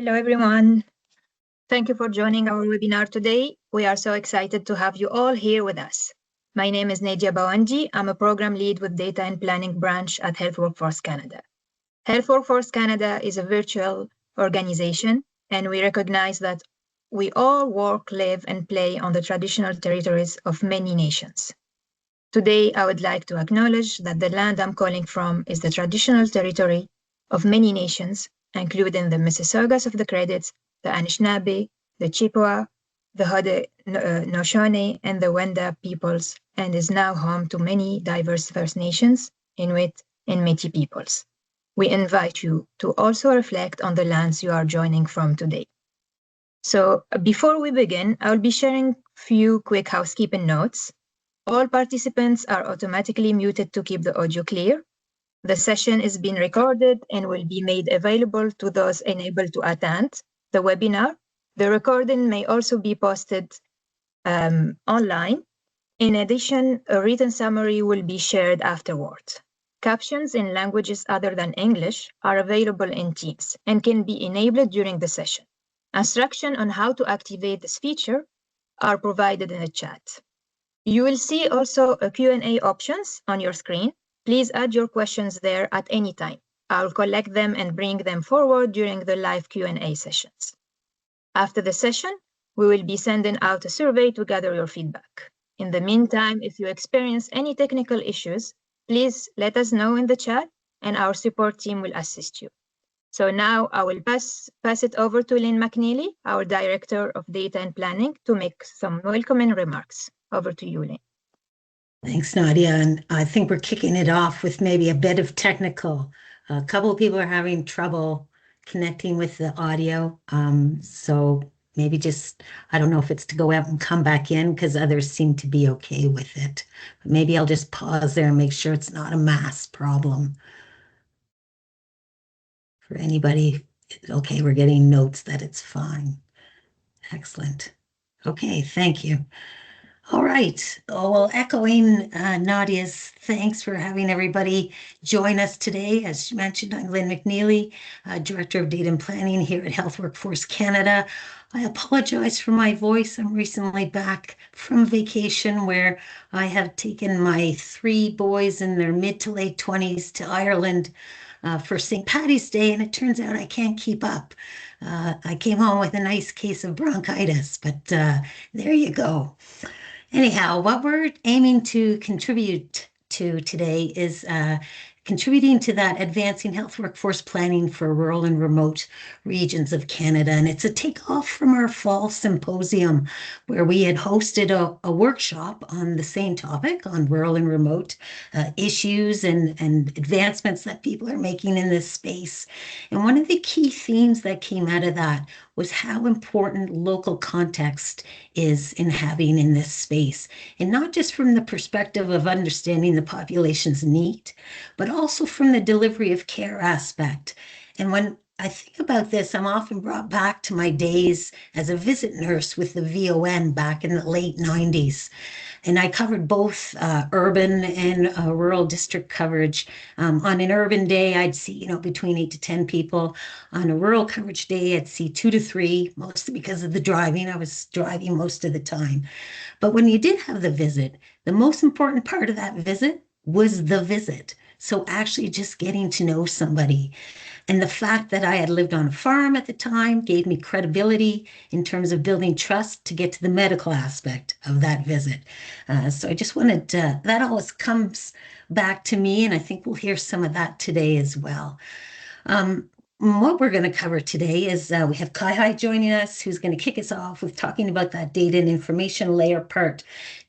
Hello, everyone. Thank you for joining our webinar today. We are so excited to have you all here with us. My name is Nadia Bawanji. I'm a program lead with Data and Planning branch at Health Workforce Canada. Health Workforce Canada is a virtual organization, and we recognize that we all work, live, and play on the traditional territories of many nations. Today, I would like to acknowledge that the land I'm calling from is the traditional territory of many nations, including the Mississaugas of the Credits, the Anishinaabe, the Chippewa, the Haudenosaunee, and the Wenda peoples, and is now home to many diverse First Nations, Inuit, and Métis peoples. We invite you to also reflect on the lands you are joining from today. So before we begin, I'll be sharing a few quick housekeeping notes. All participants are automatically muted to keep the audio clear. The session is being recorded and will be made available to those unable to attend the webinar. The recording may also be posted online. In addition, a written summary will be shared afterwards. Captions in languages other than English are available in Teams and can be enabled during the session. Instructions on how to activate this feature are provided in the chat. You will see also a Q&A options on your screen. Please add your questions there at any time. I'll collect them and bring them forward during the live Q&A sessions. After the session, we will be sending out a survey to gather your feedback. In the meantime, if you experience any technical issues, please let us know in the chat and our support team will assist you. So now I will pass it over to Lynn McNeely, our Director of Data and Planning, to make some welcoming remarks. Over to you, Lynn. Thanks, Nadia. And I think we're kicking it off with maybe a bit of technical. A couple of people are having trouble connecting with the audio. So maybe just, I don't know if it's to go out and come back in because others seem to be okay with it. But maybe I'll just pause there and make sure it's not a mass problem. For anybody, okay, we're getting notes that it's fine. Excellent. Okay, thank you. All right. Oh, well, echoing Nadia's thanks for having everybody join us today. As she mentioned, I'm Lynn McNeely, Director of Data and Planning here at Health Workforce Canada. I apologize for my voice. I'm recently back from vacation where I have taken my 3 boys in their mid to late 20s to Ireland for St. Paddy's Day, and it turns out I can't keep up. I came home with a nice case of bronchitis, but there you go. Anyhow, what we're aiming to contribute to today is contributing to that advancing health workforce planning for rural and remote regions of Canada. And it's a takeoff from our fall symposium where we had hosted a workshop on the same topic on rural and remote issues and advancements that people are making in this space. And one of the key themes that came out of that was how important local context is in having in this space. And not just from the perspective of understanding the population's need, but also from the delivery of care aspect. And when I think about this, I'm often brought back to my days as a visit nurse with the VON back in the late 90s. And I covered both urban and rural district coverage. On an urban day, I'd see, between 8 to 10 people. On a rural coverage day, I'd see 2 to 3, mostly because of the driving. I was driving most of the time. But when you did have the visit, the most important part of that visit was the visit. So actually just getting to know somebody. And the fact that I had lived on a farm at the time gave me credibility in terms of building trust to get to the medical aspect of that visit. So I just wanted to, that always comes back to me, and I think we'll hear some of that today as well. What we're going to cover today is we have CIHI joining us, who's going to kick us off with talking about that data and information layer part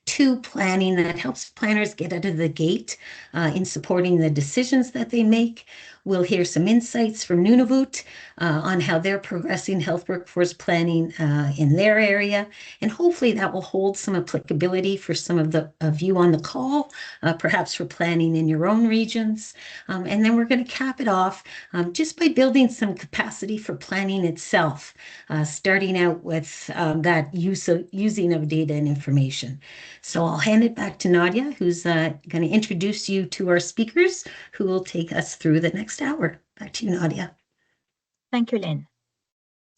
2 planning that helps planners get out of the gate in supporting the decisions that they make. We'll hear some insights from Nunavut on how they're progressing health workforce planning in their area. And hopefully that will hold some applicability for some of you on the call, perhaps for planning in your own regions. And then we're going to cap it off just by building some capacity for planning itself, starting out with that using of data and information. So I'll hand it back to Nadia, who's going to introduce you to our speakers, who will take us through the next hour. Back to you, Nadia. Thank you, Lynn.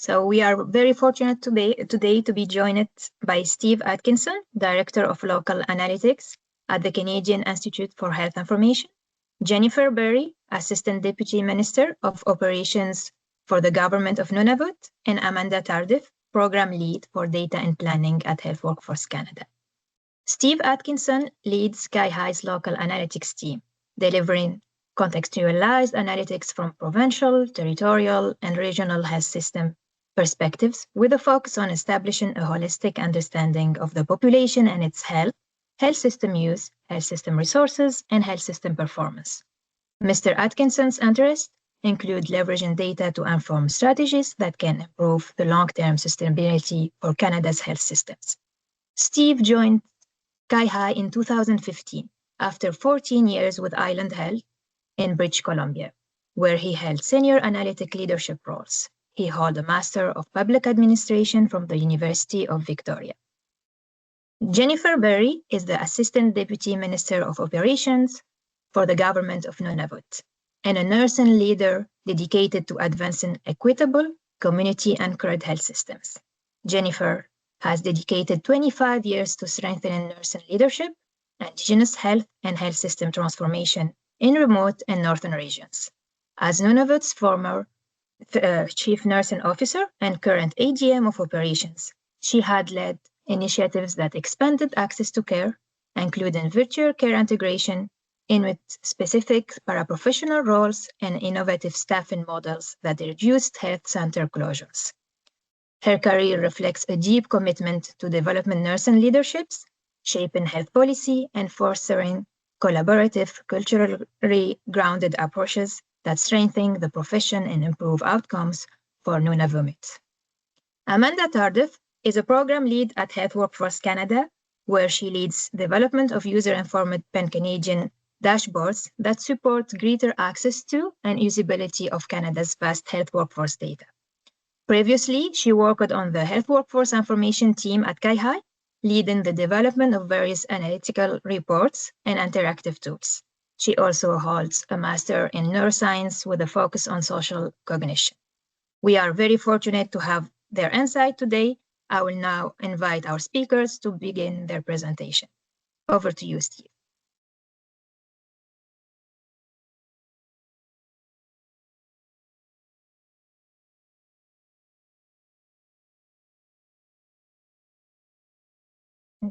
So we are very fortunate today to be joined by Steve Atkinson, Director of Local Analytics at the Canadian Institute for Health Information, Jennifer Berry, Assistant Deputy Minister of Operations for the Government of Nunavut, and Amanda Tardif, Program Lead for Data and Planning at Health Workforce Canada. Steve Atkinson leads CIHI's local analytics team, delivering contextualized analytics from provincial, territorial, and regional health system perspectives, with a focus on establishing a holistic understanding of the population and its health, health system use, health system resources, and health system performance. Mr. Atkinson's interests include leveraging data to inform strategies that can improve the long-term sustainability for Canada's health systems. Steve joined CIHI in 2015 after 14 years with Island Health in British Columbia, where he held senior analytic leadership roles. He held a Master of Public Administration from the University of Victoria. Jennifer Berry is the Assistant Deputy Minister of Operations for the Government of Nunavut and a nursing leader dedicated to advancing equitable, community-anchored health systems. Jennifer has dedicated 25 years to strengthening nursing leadership, Indigenous health, and health system transformation in remote and northern regions. As Nunavut's former Chief Nursing Officer and current AGM of Operations, she had led initiatives that expanded access to care, including virtual care integration, in with specific paraprofessional roles and innovative staffing models that reduced health center closures. Her career reflects a deep commitment to developing nursing leaderships, shaping health policy, and fostering collaborative, culturally grounded approaches that strengthen the profession and improve outcomes for Nunavut. Amanda Tardif is a program lead at Health Workforce Canada, where she leads development of user-informed pan-Canadian dashboards that support greater access to and usability of Canada's vast health workforce data. Previously, she worked on the Health Workforce Information team at CIHI, leading the development of various analytical reports and interactive tools. She also holds a Master in Neuroscience with a focus on social cognition. We are very fortunate to have their insight today. I will now invite our speakers to begin their presentation. Over to you, Steve.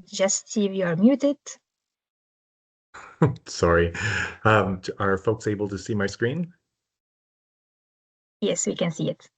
Just Steve, you are muted. Sorry. Are folks able to see my screen? Yes, we can see it.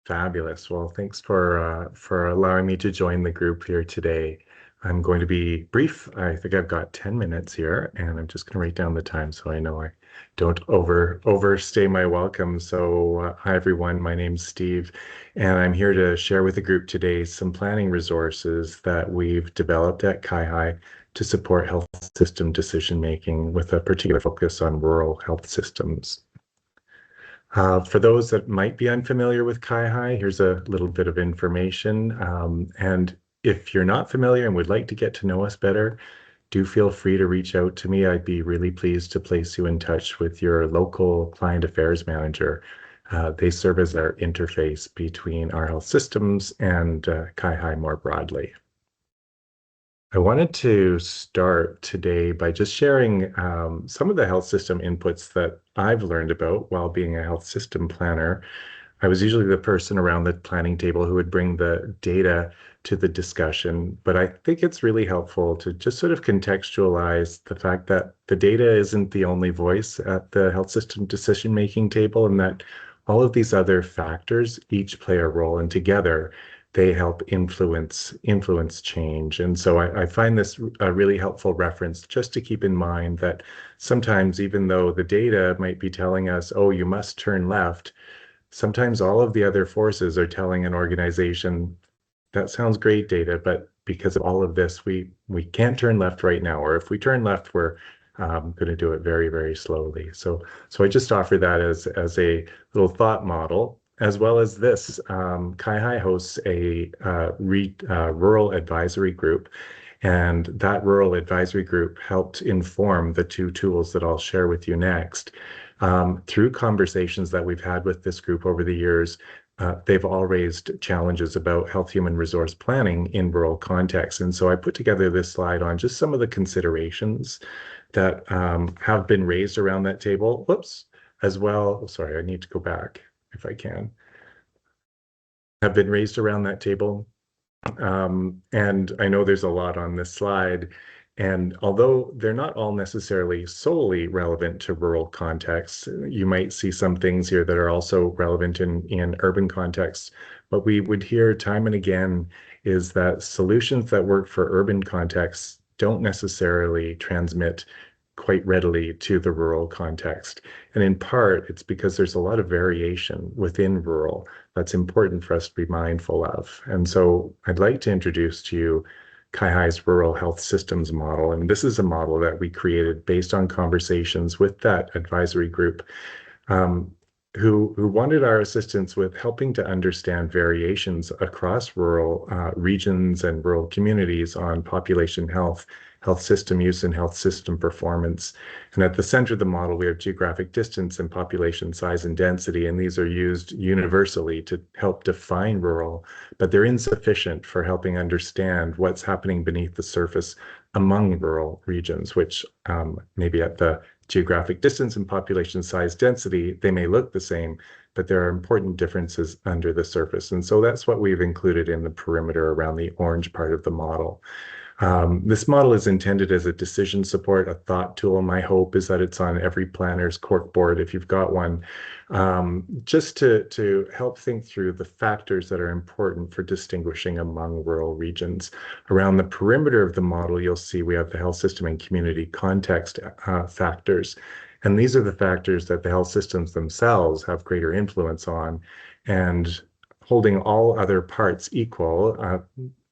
Fabulous. Well, thanks for allowing me to join the group here today. I'm going to be brief. I think I've got 10 minutes here, and I'm just going to write down the time so I know I don't overstay my welcome. So hi, everyone. My name's Steve, and I'm here to share with the group today some planning resources that we've developed at CIHI to support health system decision-making with a particular focus on rural health systems. For those that might be unfamiliar with CIHI, here's a little bit of information. And if you're not familiar and would like to get to know us better, do feel free to reach out to me. I'd be really pleased to place you in touch with your local client affairs manager. They serve as our interface between our health systems and CIHI more broadly. I wanted to start today by just sharing some of the health system inputs that I've learned about while being a health system planner. I was usually the person around the planning table who would bring the data to the discussion, but I think it's really helpful to just sort of contextualize the fact that the data isn't the only voice at the health system decision-making table, and that all of these other factors each play a role, and together they help influence change. And so I find this a really helpful reference just to keep in mind that sometimes, even though the data might be telling us, oh, you must turn left, sometimes all of the other forces are telling an organization, that sounds great data, but because of all of this, we can't turn left right now. Or if we turn left, we're going to do it very, very slowly. So I just offer that as a little thought model. As well as this, CIHI hosts a rural advisory group, and that rural advisory group helped inform the two tools that I'll share with you next. Through conversations that we've had with this group over the years, they've all raised challenges about health human resource planning in rural contexts. And so I put together this slide on just some of the considerations that have been raised around that table. Whoops, as well. Sorry, I need to go back if I can. Have been raised around that table. And I know there's a lot on this slide. And although they're not all necessarily solely relevant to rural contexts, you might see some things here that are also relevant in urban contexts. What we would hear time and again is that solutions that work for urban contexts don't necessarily transmit quite readily to the rural context. And in part, it's because there's a lot of variation within rural that's important for us to be mindful of. And so I'd like to introduce to you CIHI's Rural Health Systems model. And this is a model that we created based on conversations with that advisory group who wanted our assistance with helping to understand variations across rural regions and rural communities on population health, health system use, and health system performance. And at the center of the model, we have geographic distance and population size and density, and these are used universally to help define rural, but they're insufficient for helping understand what's happening beneath the surface among rural regions, which maybe at the geographic distance and population size density, they may look the same, but there are important differences under the surface. And so that's what we've included in the perimeter around the orange part of the model. This model is intended as a decision support, a thought tool. My hope is that it's on every planner's corkboard if you've got one, just to help think through the factors that are important for distinguishing among rural regions. Around the perimeter of the model, you'll see we have the health system and community context factors. And these are the factors that the health systems themselves have greater influence on. And holding all other parts equal,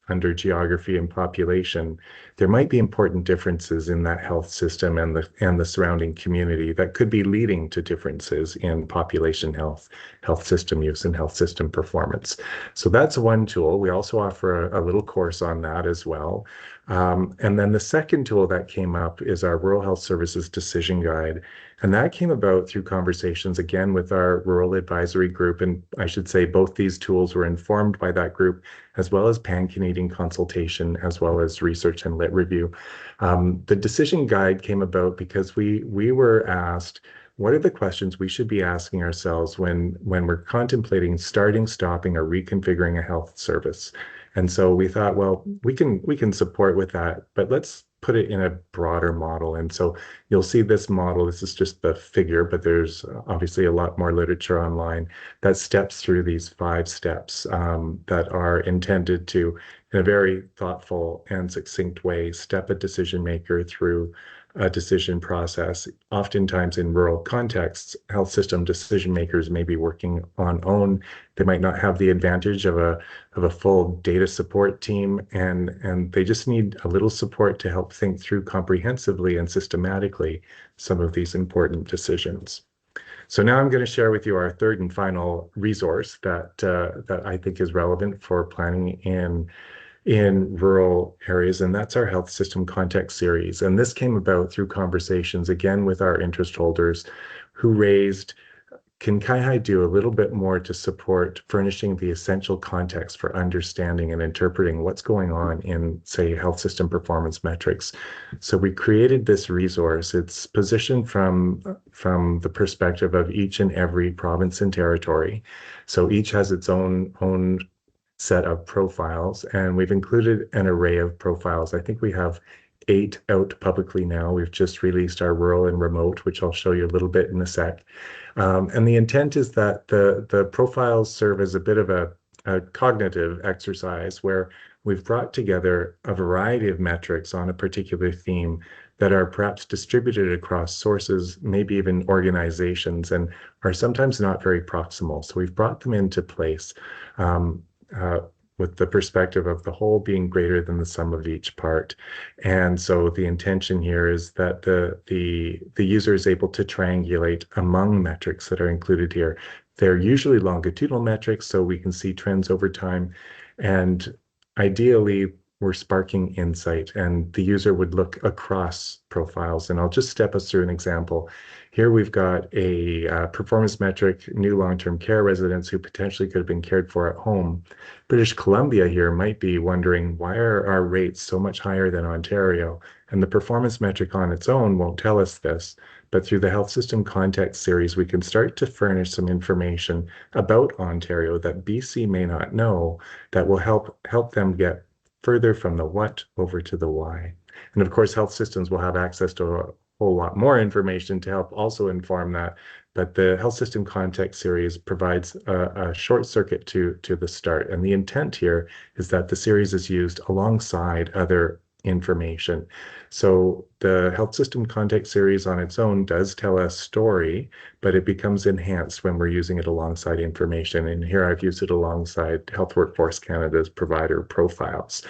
under geography and population, there might be important differences in that health system and the surrounding community that could be leading to differences in population health, health system use, and health system performance. So that's one tool. We also offer a little course on that as well. And then the second tool that came up is our Rural Health Services Decision Guide. And that came about through conversations, again, with our rural advisory group. And I should say both these tools were informed by that group, as well as pan-Canadian consultation, as well as research and lit review. The decision guide came about because we were asked, what are the questions we should be asking ourselves when we're contemplating starting, stopping, or reconfiguring a health service? And so we thought, well, we can support with that, but let's put it in a broader model. And so you'll see this model, this is just the figure, but there's obviously a lot more literature online that steps through these 5 steps that are intended to, in a very thoughtful and succinct way, step a decision maker through a decision process. Oftentimes in rural contexts, health system decision makers may be working on own. They might not have the advantage of a full data support team, and they just need a little support to help think through comprehensively and systematically some of these important decisions. So now I'm going to share with you our third and final resource that I think is relevant for planning in rural areas, and that's our Health System Context Series. And this came about through conversations, again, with our interest holders who raised, can CIHI do a little bit more to support furnishing the essential context for understanding and interpreting what's going on in, say, health system performance metrics? So we created this resource. It's positioned from the perspective of each and every province and territory. So each has its own set of profiles, and we've included an array of profiles. I think we have 8 out publicly now. We've just released our rural and remote, which I'll show you a little bit in a sec. And the intent is that the profiles serve as a bit of a cognitive exercise where we've brought together a variety of metrics on a particular theme that are perhaps distributed across sources, maybe even organizations, and are sometimes not very proximal. So we've brought them into place with the perspective of the whole being greater than the sum of each part. And so the intention here is that the user is able to triangulate among metrics that are included here. They're usually longitudinal metrics, so we can see trends over time. And ideally, we're sparking insight, and the user would look across profiles. And I'll just step us through an example. Here we've got a performance metric, new long-term care residents who potentially could have been cared for at home. British Columbia here might be wondering, why are our rates so much higher than Ontario? And the performance metric on its own won't tell us this, but through the health system context series, we can start to furnish some information about Ontario that BC may not know, that will help them get further from the what over to the why. And of course, health systems will have access to a whole lot more information to help also inform that. But the health system context series provides a short circuit to the start. And the intent here is that the series is used alongside other information. So the health system context series on its own does tell a story, but it becomes enhanced when we're using it alongside information. And here I've used it alongside Health Workforce Canada's provider profiles.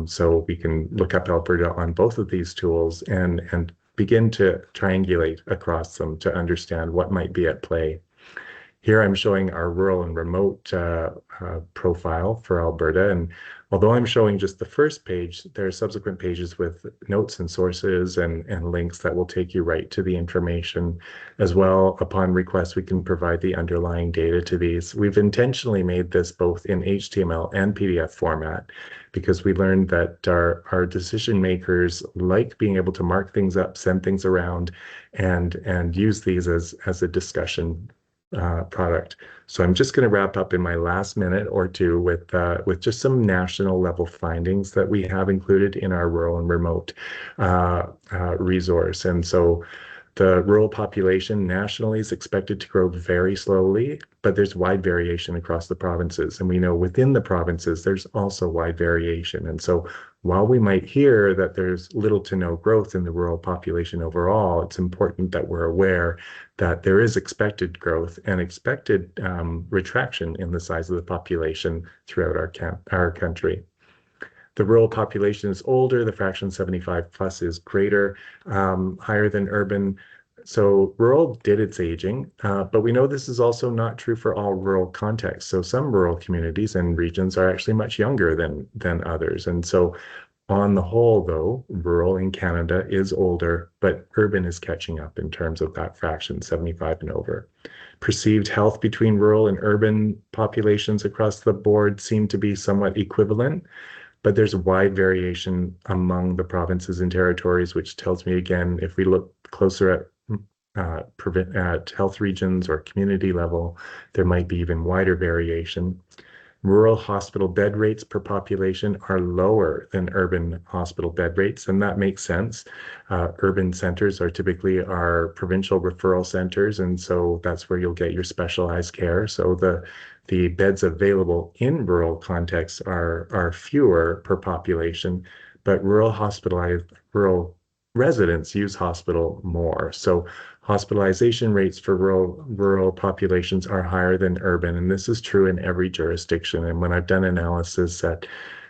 So we can look up Alberta on both of these tools and begin to triangulate across them to understand what might be at play. Here I'm showing our rural and remote profile for Alberta. And although I'm showing just the first page, there are subsequent pages with notes and sources and links that will take you right to the information as well. Upon request, we can provide the underlying data to these. We've intentionally made this both in HTML and PDF format because we learned that our decision makers like being able to mark things up, send things around, and use these as a discussion product. So I'm just going to wrap up in my last minute or two with just some national level findings that we have included in our rural and remote resource. And so the rural population nationally is expected to grow very slowly, but there's wide variation across the provinces. And we know within the provinces, there's also wide variation. And so while we might hear that there's little to no growth in the rural population overall, it's important that we're aware that there is expected growth and expected retraction in the size of the population throughout our country. The rural population is older, the fraction 75 plus is greater, higher than urban. So rural did its aging, but we know this is also not true for all rural contexts. So some rural communities and regions are actually much younger than others. And so on the whole, though, rural in Canada is older, but urban is catching up in terms of that fraction, 75 and over. Perceived health between rural and urban populations across the board seem to be somewhat equivalent, but there's wide variation among the provinces and territories, which tells me, again, if we look closer at health regions or community level, there might be even wider variation. Rural hospital bed rates per population are lower than urban hospital bed rates, and that makes sense. Urban centers are typically our provincial referral centers, and so that's where you'll get your specialized care. So the beds available in rural contexts are fewer per population, but rural residents use hospital more. So hospitalization rates for rural populations are higher than urban, and this is true in every jurisdiction. And when I've done analysis at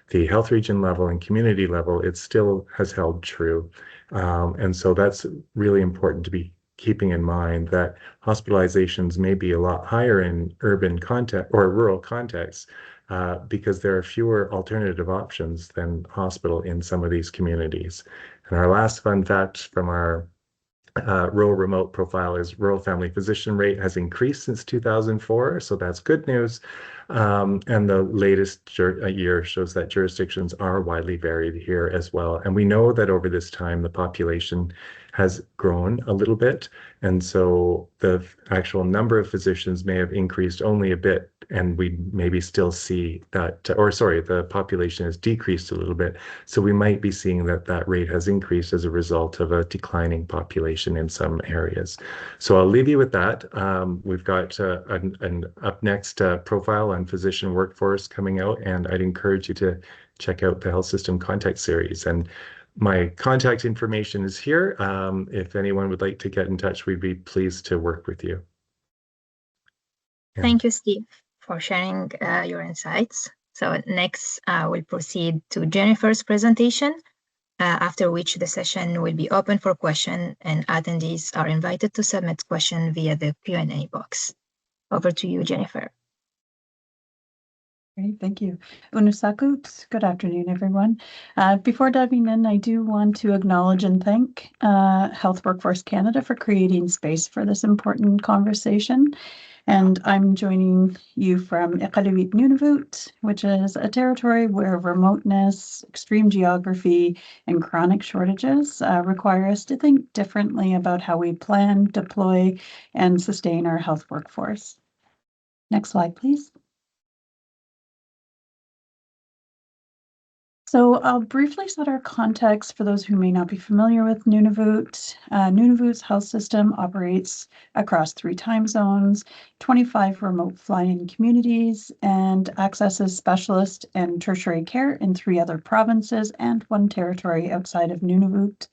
the health region level and community level, it still has held true. And so that's really important to be keeping in mind, that hospitalizations may be a lot higher in urban context or rural contexts because there are fewer alternative options than hospital in some of these communities. And our last fun fact from our rural remote profile is rural family physician rate has increased since 2004, so that's good news. And the latest year shows that jurisdictions are widely varied here as well. And we know that over this time, the population has grown a little bit. And so the actual number of physicians may have increased only a bit, and we maybe still see that, the population has decreased a little bit. So we might be seeing that rate has increased as a result of a declining population in some areas. So I'll leave you with that. We've got an up next profile on physician workforce coming out, and I'd encourage you to check out the Health System Context Series. And my contact information is here. If anyone would like to get in touch, we'd be pleased to work with you. Thank you, Steve, for sharing your insights. So next, we'll proceed to Jennifer's presentation, after which the session will be open for questions, and attendees are invited to submit questions via the Q&A box. Over to you, Jennifer. Great, thank you. Unusakut, good afternoon, everyone. Before diving in, I do want to acknowledge and thank Health Workforce Canada for creating space for this important conversation. And I'm joining you from Iqaluit Nunavut, which is a territory where remoteness, extreme geography, and chronic shortages require us to think differently about how we plan, deploy, and sustain our health workforce. Next slide, please. So I'll briefly set our context for those who may not be familiar with Nunavut. Nunavut's health system operates across 3 time zones, 25 remote fly-in communities, and accesses specialist and tertiary care in 3 other provinces and 1 territory outside of Nunavut.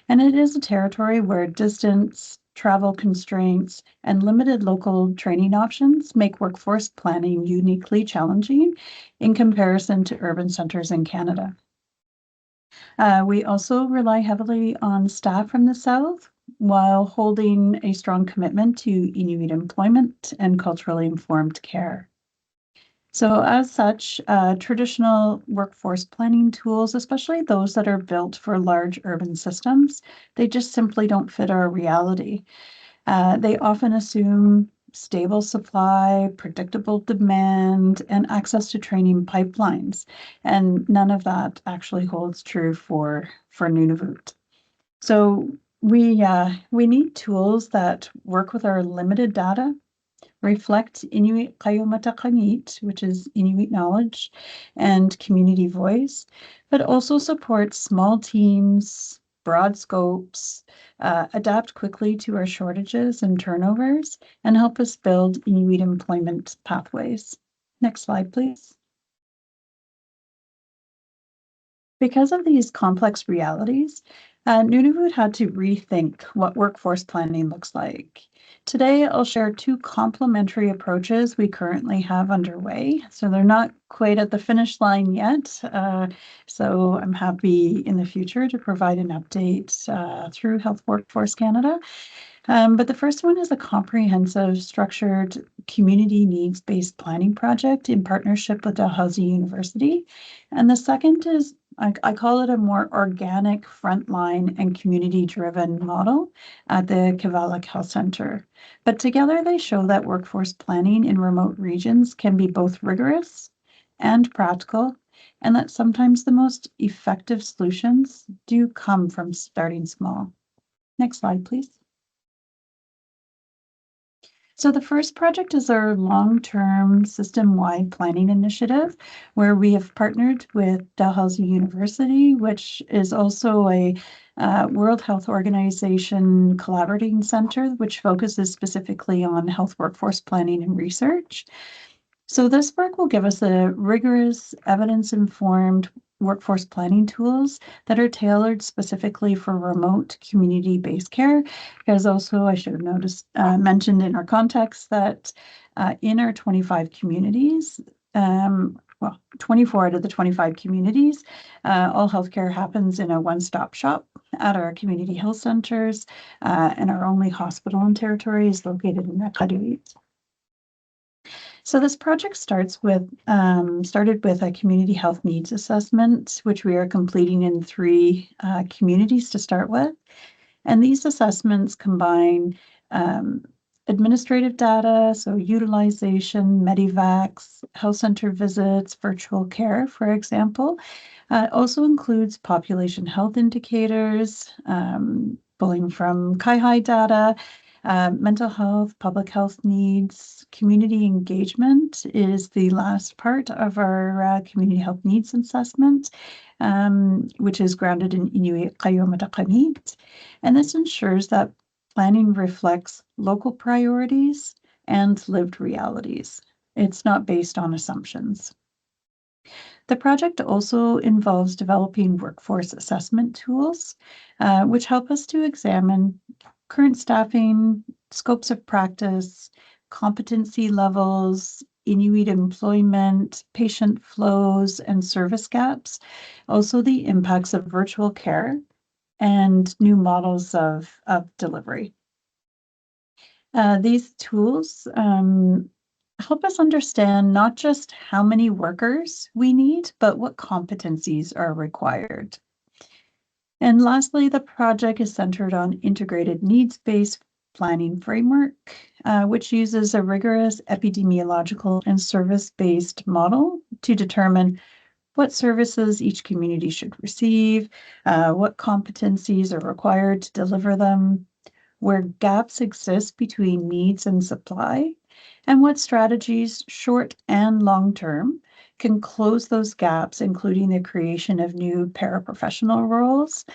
And it is a territory where distance, travel constraints, and limited local training options make workforce planning uniquely challenging in comparison to urban centers in Canada. We also rely heavily on staff from the South while holding a strong commitment to Inuit employment and culturally informed care. So as such, traditional workforce planning tools, especially those that are built for large urban systems, they just simply don't fit our reality. They often assume stable supply, predictable demand, and access to training pipelines. And none of that actually holds true for Nunavut. So we need tools that work with our limited data, reflect Inuit Qayumatakanit, which is Inuit knowledge and community voice, but also support small teams, broad scopes, adapt quickly to our shortages and turnovers, and help us build Inuit employment pathways. Next slide, please. Because of these complex realities, Nunavut had to rethink what workforce planning looks like. Today, I'll share 2 complementary approaches we currently have underway. So they're not quite at the finish line yet. So I'm happy in the future to provide an update through Health Workforce Canada. But the first one is a comprehensive, structured, community needs-based planning project in partnership with Dalhousie University. And the second is, I call it a more organic, frontline, and community-driven model at the Kivalliq Health Centre. But together they show that workforce planning in remote regions can be both rigorous and practical, and that sometimes the most effective solutions do come from starting small. Next slide, please. So the first project is our long-term system-wide planning initiative, where we have partnered with Dalhousie University, which is also a World Health Organization collaborating center, which focuses specifically on health workforce planning and research. So this work will give us a rigorous, evidence-informed workforce planning tools that are tailored specifically for remote community-based care. Because also I should have mentioned in our context that in our 25 communities, 24 out of the 25 communities, all healthcare happens in a one-stop shop at our community health centers, and our only hospital in territory is located in Iqaluit. So this project started with a community health needs assessment, which we are completing in 3 communities to start with. And these assessments combine administrative data, so utilization, Medivacs, health center visits, virtual care, for example. It also includes population health indicators, pulling from CIHI data, mental health, public health needs, community engagement is the last part of our community health needs assessment, which is grounded in Inuit Qayumatakanit. And this ensures that planning reflects local priorities and lived realities. It's not based on assumptions. The project also involves developing workforce assessment tools, which help us to examine current staffing, scopes of practice, competency levels, Inuit employment, patient flows, and service gaps, also the impacts of virtual care and new models of delivery. These tools help us understand not just how many workers we need, but what competencies are required. And lastly, the project is centered on integrated needs-based planning framework, which uses a rigorous epidemiological and service-based model to determine what services each community should receive, what competencies are required to deliver them, where gaps exist between needs and supply, and what strategies, short and long term, can close those gaps, including the creation of new paraprofessional roles.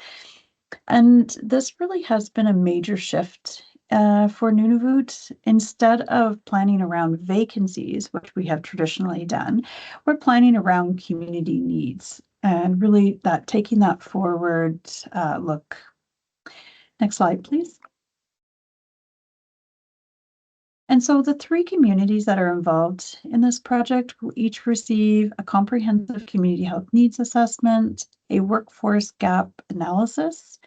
And this really has been a major shift for Nunavut. Instead of planning around vacancies, which we have traditionally done, we're planning around community needs and really taking that forward look. Next slide, please. And so the 3 communities that are involved in this project will each receive a comprehensive community health needs assessment, a workforce gap analysis,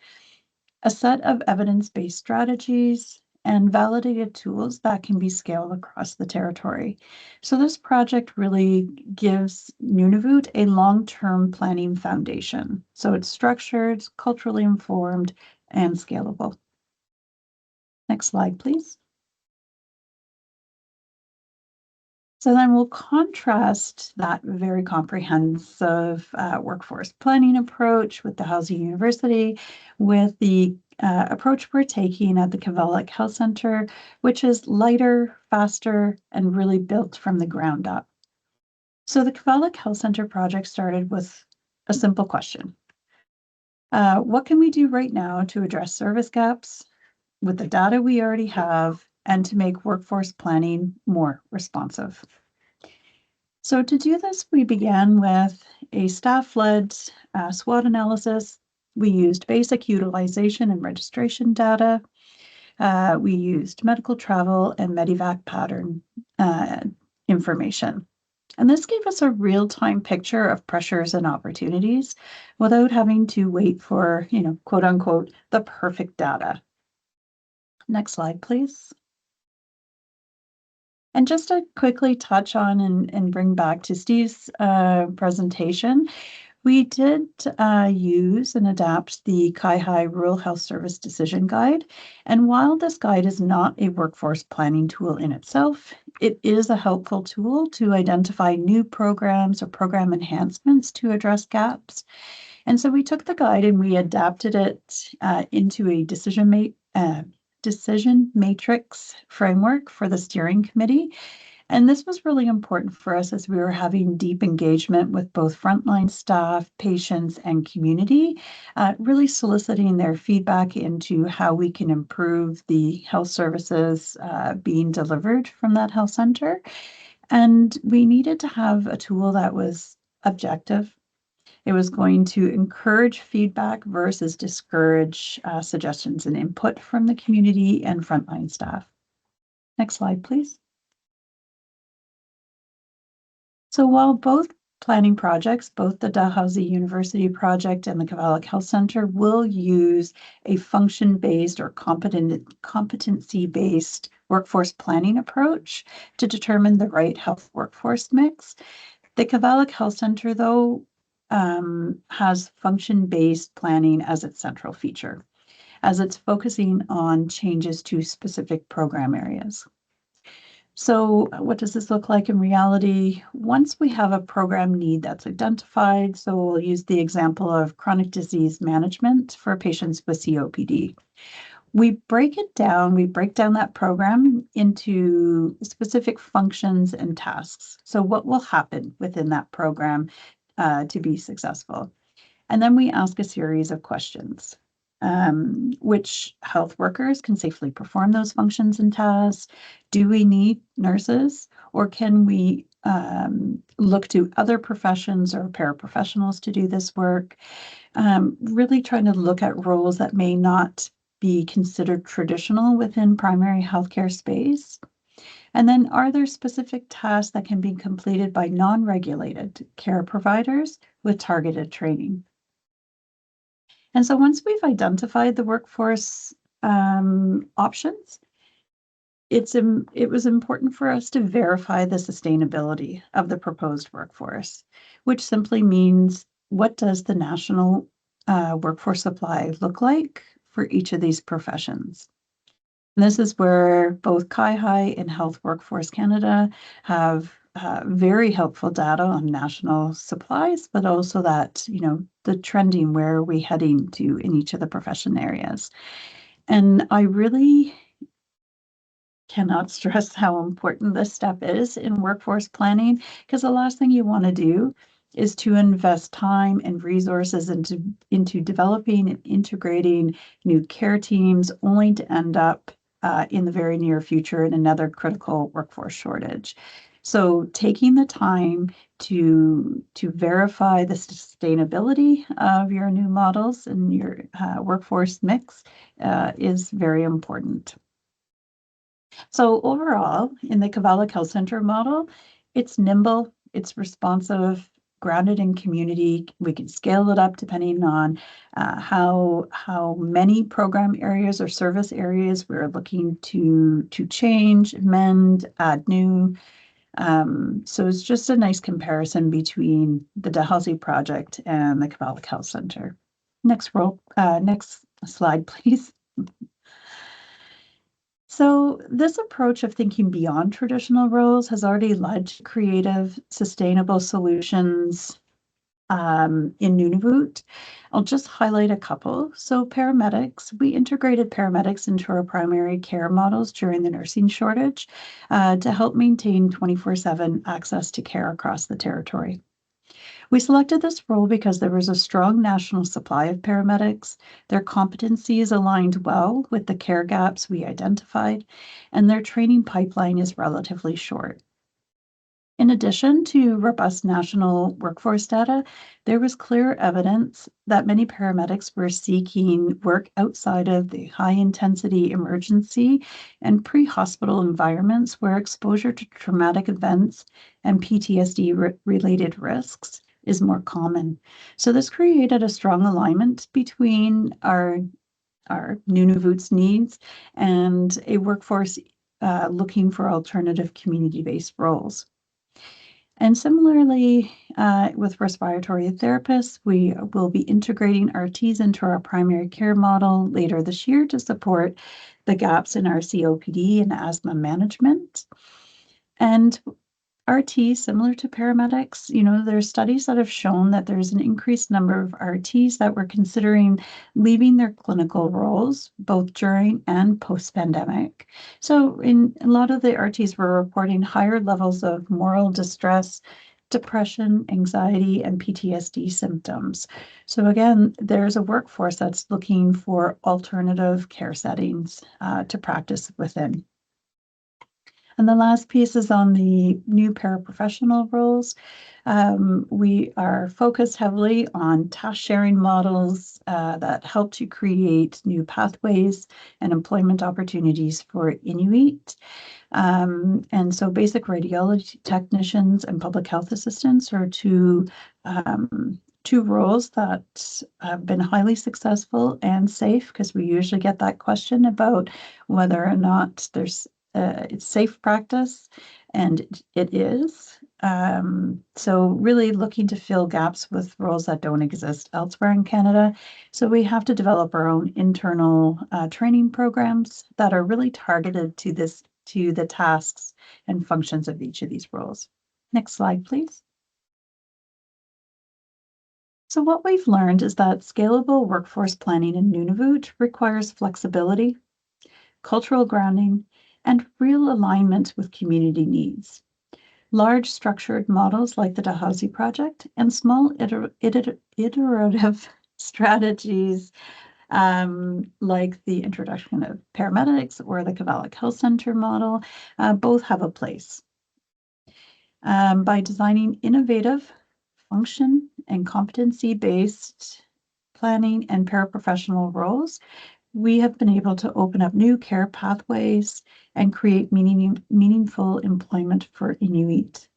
a set of evidence-based strategies, and validated tools that can be scaled across the territory. So this project really gives Nunavut a long-term planning foundation. So it's structured, culturally informed, and scalable. Next slide, please. So then we'll contrast that very comprehensive workforce planning approach with the Housing University with the approach we're taking at the Kavalik Health Center, which is lighter, faster, and really built from the ground up. So the Kavalik Health Center project started with a simple question. What can we do right now to address service gaps with the data we already have and to make workforce planning more responsive? So to do this, we began with a staff-led SWOT analysis. We used basic utilization and registration data. We used medical travel and Medevac pattern information. And this gave us a real-time picture of pressures and opportunities without having to wait for, quote unquote, the perfect data. Next slide, please. And just to quickly touch on and bring back to Steve's presentation, we did use and adapt the CIHI Rural Health Service Decision Guide. And while this guide is not a workforce planning tool in itself, it is a helpful tool to identify new programs or program enhancements to address gaps. And so we took the guide and we adapted it into a decision matrix framework for the steering committee. And this was really important for us as we were having deep engagement with both frontline staff, patients, and community, really soliciting their feedback into how we can improve the health services being delivered from that health center. And we needed to have a tool that was objective. It was going to encourage feedback versus discourage suggestions and input from the community and frontline staff. Next slide, please. So while both planning projects, both the Dalhousie University project and the Kavalik Health Center, will use a function-based or competency-based workforce planning approach to determine the right health workforce mix, the Kavalik Health Center, though, has function-based planning as its central feature, as it's focusing on changes to specific program areas. So what does this look like in reality? Once we have a program need that's identified, so we'll use the example of chronic disease management for patients with COPD. We break down that program into specific functions and tasks. So what will happen within that program to be successful? And then we ask a series of questions. Which health workers can safely perform those functions and tasks? Do we need nurses, or can we look to other professions or paraprofessionals to do this work? Really trying to look at roles that may not be considered traditional within primary healthcare space. And then are there specific tasks that can be completed by non-regulated care providers with targeted training? And so once we've identified the workforce options, it was important for us to verify the sustainability of the proposed workforce, which simply means what does the national workforce supply look like for each of these professions. And this is where both CIHI and Health Workforce Canada have very helpful data on national supplies, but also that, the trending, where are we heading to in each of the profession areas. And I really cannot stress how important this step is in workforce planning, because the last thing you want to do is to invest time and resources into developing and integrating new care teams, only to end up in the very near future in another critical workforce shortage. So taking the time to verify the sustainability of your new models and your workforce mix is very important. So overall, in the Kavalik Health Center model, it's nimble, it's responsive, grounded in community. We can scale it up depending on how many program areas or service areas we're looking to change, amend, add new. So it's just a nice comparison between the Dalhousie project and the Kavalik Health Center. Next slide, please. So this approach of thinking beyond traditional roles has already led to creative, sustainable solutions in Nunavut. I'll just highlight a couple. So paramedics, we integrated paramedics into our primary care models during the nursing shortage to help maintain 24/7 access to care across the territory. We selected this role because there was a strong national supply of paramedics, their competencies aligned well with the care gaps we identified, and their training pipeline is relatively short. In addition to robust national workforce data, there was clear evidence that many paramedics were seeking work outside of the high-intensity emergency and pre-hospital environments where exposure to traumatic events and PTSD-related risks is more common. So this created a strong alignment between our Nunavut's needs and a workforce looking for alternative community-based roles. And similarly, with respiratory therapists, we will be integrating RTs into our primary care model later this year to support the gaps in our COPD and asthma management. And RT, similar to paramedics, there's studies that have shown that there's an increased number of RTs that were considering leaving their clinical roles, both during and post-pandemic. So in a lot of the RTs were reporting higher levels of moral distress, depression, anxiety, and PTSD symptoms. So again, there's a workforce that's looking for alternative care settings to practice within. And the last piece is on the new paraprofessional roles. We are focused heavily on task sharing models that help to create new pathways and employment opportunities for Inuit. And so basic radiology technicians and public health assistants are two roles that have been highly successful and safe, because we usually get that question about whether or not it's safe practice, and it is. So really looking to fill gaps with roles that don't exist elsewhere in Canada. So we have to develop our own internal training programs that are really targeted to the tasks and functions of each of these roles. Next slide, please. So what we've learned is that scalable workforce planning in Nunavut requires flexibility, cultural grounding, and real alignment with community needs. Large structured models like the Dalhousie project and small iterative strategies like the introduction of paramedics or the Kavalik Health Center model both have a place. By designing innovative, function and competency-based planning and paraprofessional roles, we have been able to open up new care pathways and create meaningful employment for Inuit,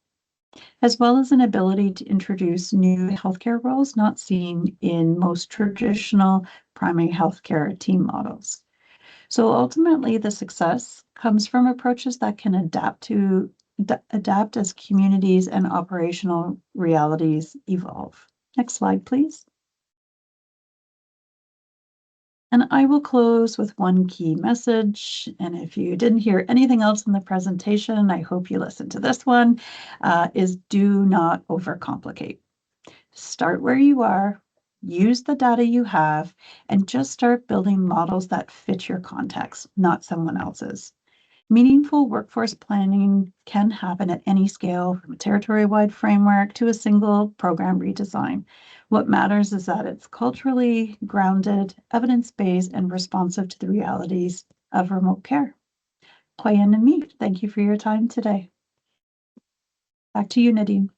as well as an ability to introduce new healthcare roles not seen in most traditional primary healthcare team models. So ultimately, the success comes from approaches that can adapt as communities and operational realities evolve. Next slide, please. And I will close with one key message. And if you didn't hear anything else in the presentation, I hope you listened to this one, is do not overcomplicate. Start where you are, use the data you have, and just start building models that fit your context, not someone else's. Meaningful workforce planning can happen at any scale, from a territory-wide framework to a single program redesign. What matters is that it's culturally grounded, evidence-based, and responsive to the realities of remote care. Koyen and me, thank you for your time today. Back to you, Nadine.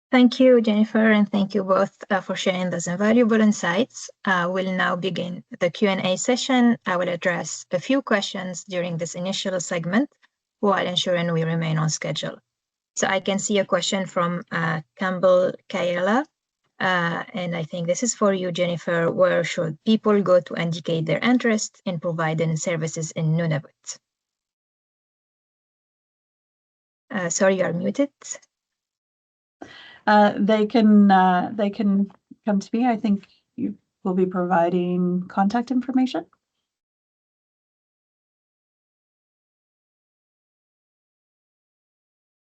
Thank you, Jennifer, and thank you both for sharing those invaluable insights. We'll now begin the Q&A session. I will address a few questions during this initial segment while ensuring we remain on schedule. So I can see a question from Campbell Kayala, and I think this is for you, Jennifer. Where should people go to indicate their interest in providing services in Nunavut? Sorry, you are muted. They can come to me. I think you will be providing contact information.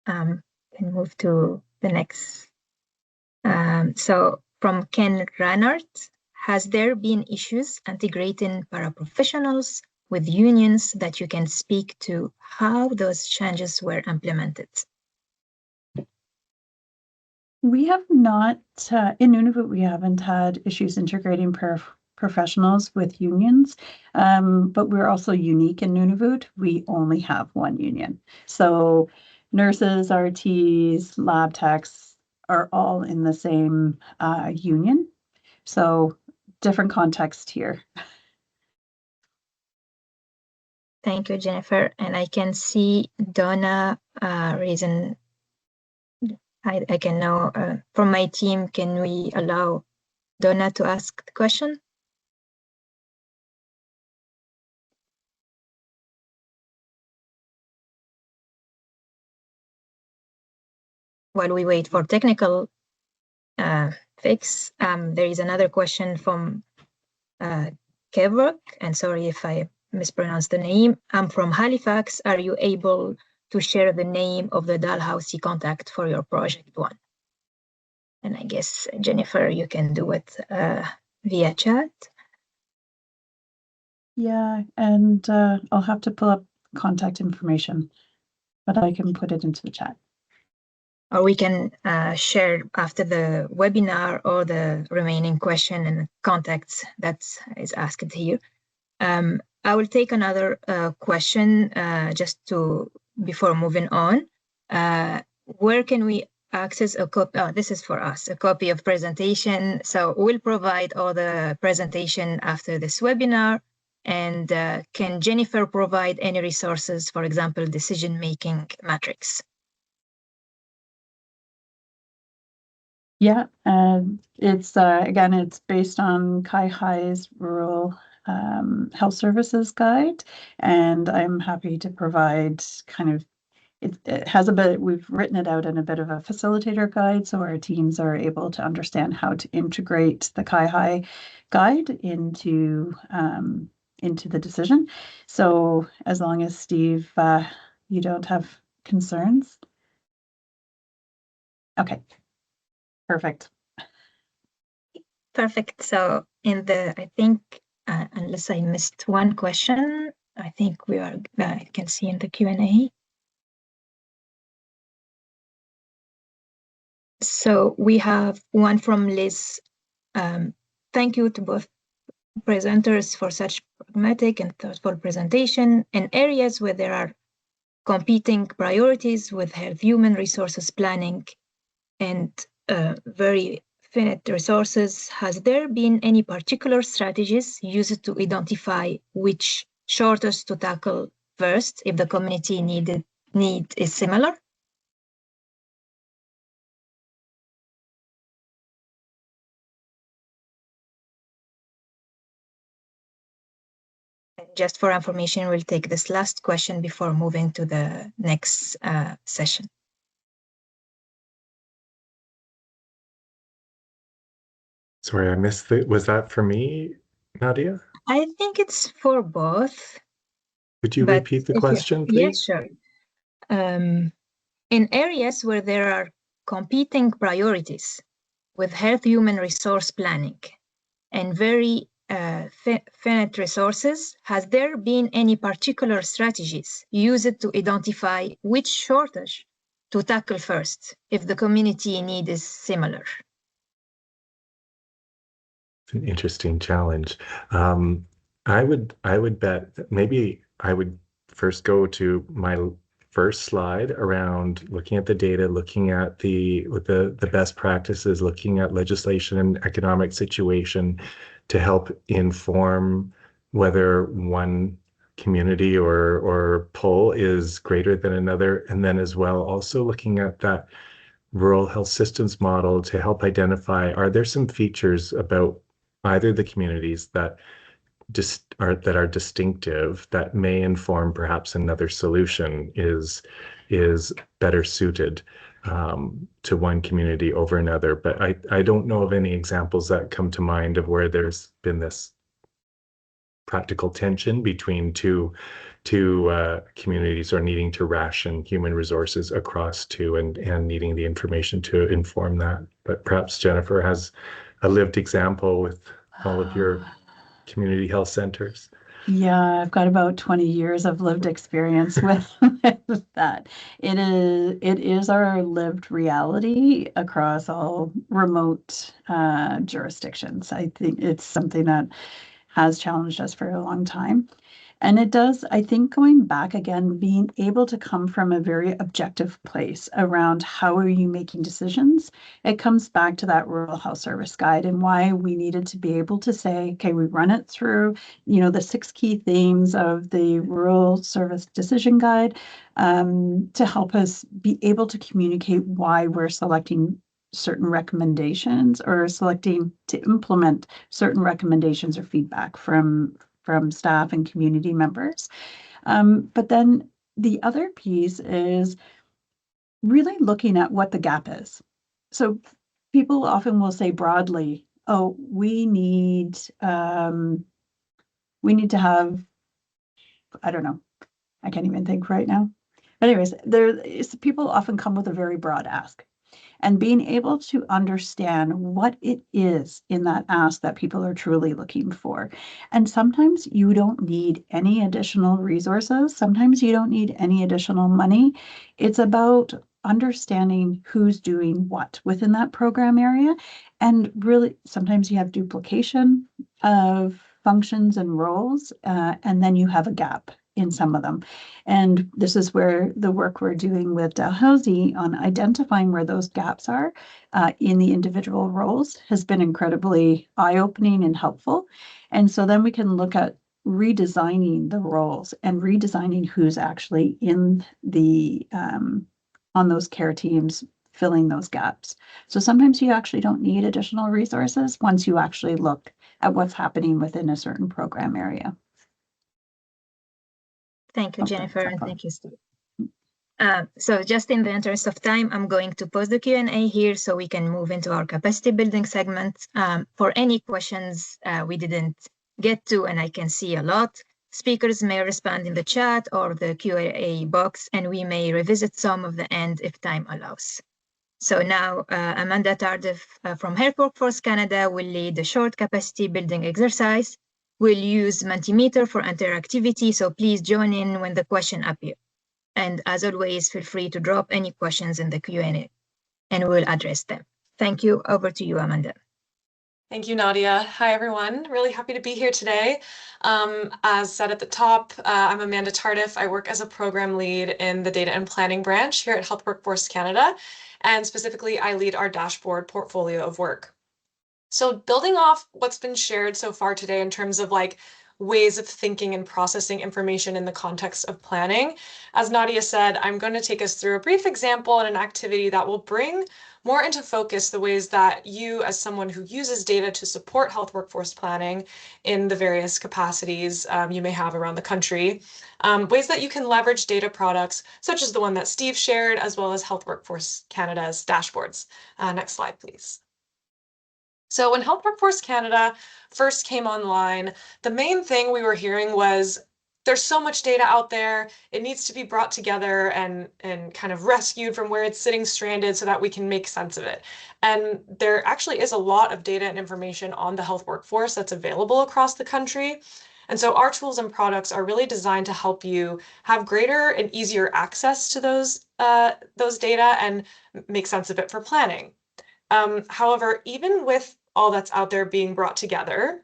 Can move to the next. So from Ken Ranart, has there been issues integrating paraprofessionals with unions that you can speak to how those changes were implemented? We have not, in Nunavut, we haven't had issues integrating professionals with unions, but we're also unique in Nunavut. We only have one union. So nurses, RTs, lab techs are all in the same union. So different context here. Thank you, Jennifer. And I can see Donna raising. I can now, from my team, can we allow Donna to ask the question? While we wait for technical fix, there is another question from Kevrock, and sorry if I mispronounced the name. I'm from Halifax. Are you able to share the name of the Dalhousie contact for your project one? And I guess, Jennifer, you can do it via chat. Yeah, and I'll have to pull up contact information, but I can put it into the chat. Or we can share after the webinar or the remaining question and contacts that is asked here. I will take another question just before moving on. Where can we access a copy? Oh, this is for us, a copy of presentation. So we'll provide all the presentation after this webinar. And can Jennifer provide any resources, for example, decision-making metrics? Yeah, it's again, it's based on CIHI's Rural Health Services Guide, and I'm happy to provide kind of, it has a bit, we've written it out in a bit of a facilitator guide, so our teams are able to understand how to integrate the CIHI guide into the decision. So as long as Steve, you don't have concerns. Okay. Perfect. Perfect. So I think, unless I missed one question, I think we are, I can see in the Q&A. So we have one from Liz. Thank you to both presenters for such pragmatic and thoughtful presentation. In areas where there are competing priorities with health, human resources planning, and very finite resources, has there been any particular strategies used to identify which shortest to tackle first if the community need is similar? And just for information, we'll take this last question before moving to the next session. Sorry, I missed it. Was that for me, Nadia? I think it's for both. Could you repeat the question, please? Yes, sure. In areas where there are competing priorities with health human resource planning and very finite resources, has there been any particular strategies used to identify which shortage to tackle first if the community need is similar? It's an interesting challenge. I would bet that maybe I would first go to my first slide around looking at the data, looking at the best practices, looking at legislation and economic situation to help inform whether one community or pull is greater than another, and then as well also looking at that rural health systems model to help identify, are there some features about either the communities that are distinctive that may inform perhaps another solution is better suited to one community over another. But I don't know of any examples that come to mind of where there's been this practical tension between two communities or needing to ration human resources across two and needing the information to inform that. But perhaps Jennifer has a lived example with all of your community health centers. Yeah, I've got about 20 years of lived experience with that. It is our lived reality across all remote jurisdictions. I think it's something that has challenged us for a long time. And it does, I think, going back again, being able to come from a very objective place around how are you making decisions. It comes back to that rural health service guide and why we needed to be able to say, okay, we run it through, the 6 key themes of the rural service decision guide to help us be able to communicate why we're selecting certain recommendations or selecting to implement certain recommendations or feedback from staff and community members. But then the other piece is really looking at what the gap is. So people often will say broadly, oh, we need to have, I don't know, I can't even think right now. Anyways, people often come with a very broad ask. And being able to understand what it is in that ask that people are truly looking for. And sometimes you don't need any additional resources. Sometimes you don't need any additional money. It's about understanding who's doing what within that program area. And really, sometimes you have duplication of functions and roles, and then you have a gap in some of them. And this is where the work we're doing with Dalhousie on identifying where those gaps are in the individual roles has been incredibly eye-opening and helpful. And so then we can look at redesigning the roles and redesigning who's actually in the on those care teams filling those gaps. So sometimes you actually don't need additional resources once you actually look at what's happening within a certain program area. Thank you, Jennifer, and thank you, Steve. So just in the interest of time, I'm going to pause the Q&A here so we can move into our capacity building segment. For any questions we didn't get to, and I can see a lot, speakers may respond in the chat or the Q&A box, and we may revisit some of the end if time allows. So now Amanda Tardif from Health Workforce Canada will lead the short capacity building exercise. We'll use Mentimeter for interactivity, so please join in when the question appears. And as always, feel free to drop any questions in the Q&A and we'll address them. Thank you. Over to you, Amanda. Thank you, Nadia. Hi, everyone. Really happy to be here today. As said at the top, I'm Amanda Tardif. I work as a program lead in the data and planning branch here at Health Workforce Canada. And specifically, I lead our dashboard portfolio of work. So building off what's been shared so far today in terms of like ways of thinking and processing information in the context of planning. As Nadia said, I'm going to take us through a brief example and an activity that will bring more into focus the ways that you, as someone who uses data to support health workforce planning in the various capacities you may have around the country, ways that you can leverage data products such as the one that Steve shared, as well as Health Workforce Canada's dashboards. Next slide, please. So when Health Workforce Canada first came online, the main thing we were hearing was there's so much data out there, it needs to be brought together and kind of rescued from where it's sitting stranded so that we can make sense of it. And there actually is a lot of data and information on the health workforce that's available across the country. And so our tools and products are really designed to help you have greater and easier access to those data and make sense of it for planning. However, even with all that's out there being brought together,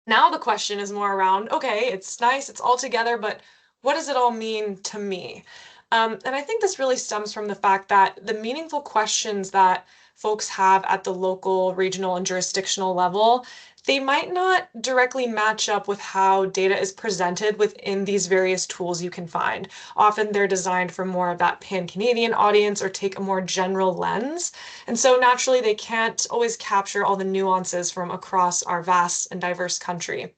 now the question is more around, okay, it's nice, it's all together, but what does it all mean to me? And I think this really stems from the fact that the meaningful questions that folks have at the local, regional, and jurisdictional level, they might not directly match up with how data is presented within these various tools you can find. Often they're designed for more of that pan-Canadian audience or take a more general lens. And so naturally, they can't always capture all the nuances from across our vast and diverse country.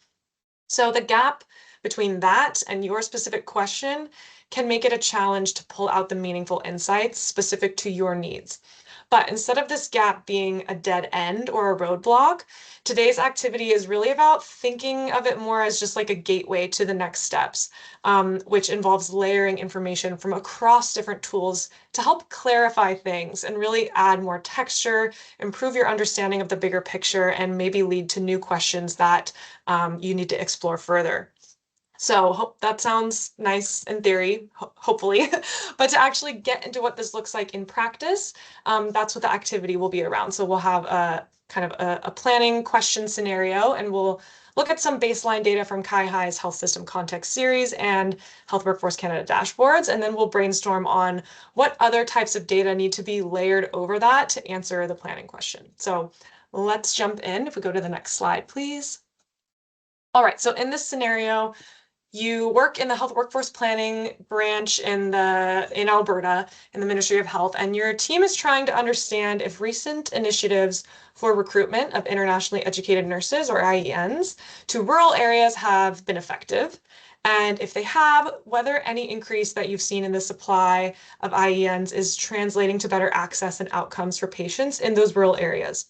So the gap between that and your specific question can make it a challenge to pull out the meaningful insights specific to your needs. But instead of this gap being a dead end or a roadblock, today's activity is really about thinking of it more as just like a gateway to the next steps, which involves layering information from across different tools to help clarify things and really add more texture, improve your understanding of the bigger picture, and maybe lead to new questions that you need to explore further. So hope that sounds nice in theory, hopefully, but to actually get into what this looks like in practice, that's what the activity will be around. So we'll have a kind of a planning question scenario, and we'll look at some baseline data from CIHI's Health System Context Series and Health Workforce Canada dashboards, and then we'll brainstorm on what other types of data need to be layered over that to answer the planning question. So let's jump in. If we go to the next slide, please. All right, so in this scenario, you work in the health workforce planning branch in Alberta in the Ministry of Health, and your team is trying to understand if recent initiatives for recruitment of internationally educated nurses, or IENs, to rural areas have been effective. And if they have, whether any increase that you've seen in the supply of IENs is translating to better access and outcomes for patients in those rural areas.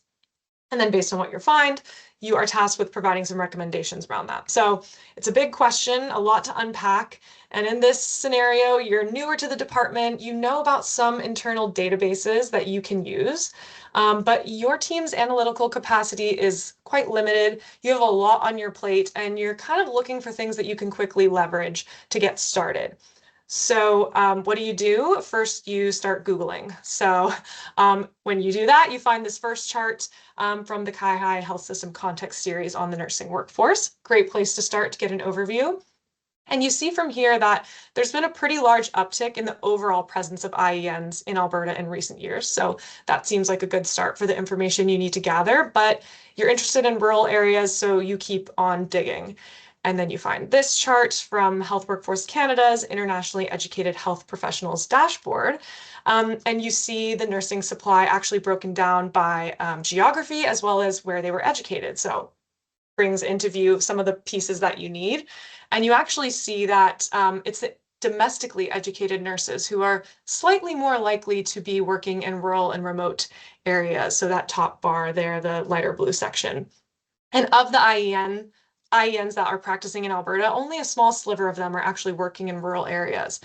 And then based on what you find, you are tasked with providing some recommendations around that. So it's a big question, a lot to unpack. And in this scenario, you're newer to the department, you know about some internal databases that you can use, but your team's analytical capacity is quite limited. You have a lot on your plate, and you're kind of looking for things that you can quickly leverage to get started. So what do? First, you start Googling. So when you do that, you find this first chart from the CIHI Health System Context Series on the nursing workforce. Great place to start to get an overview. And you see from here that there's been a pretty large uptick in the overall presence of IENs in Alberta in recent years. So that seems like a good start for the information you need to gather, but you're interested in rural areas, so you keep on digging. And then you find this chart from Health Workforce Canada's Internationally Educated Health Professionals dashboard. And you see the nursing supply actually broken down by geography as well as where they were educated. So brings into view some of the pieces that you need. And you actually see that it's the domestically educated nurses who are slightly more likely to be working in rural and remote areas. So that top bar there, the lighter blue section. And of the IENs that are practicing in Alberta, only a small sliver of them are actually working in rural areas.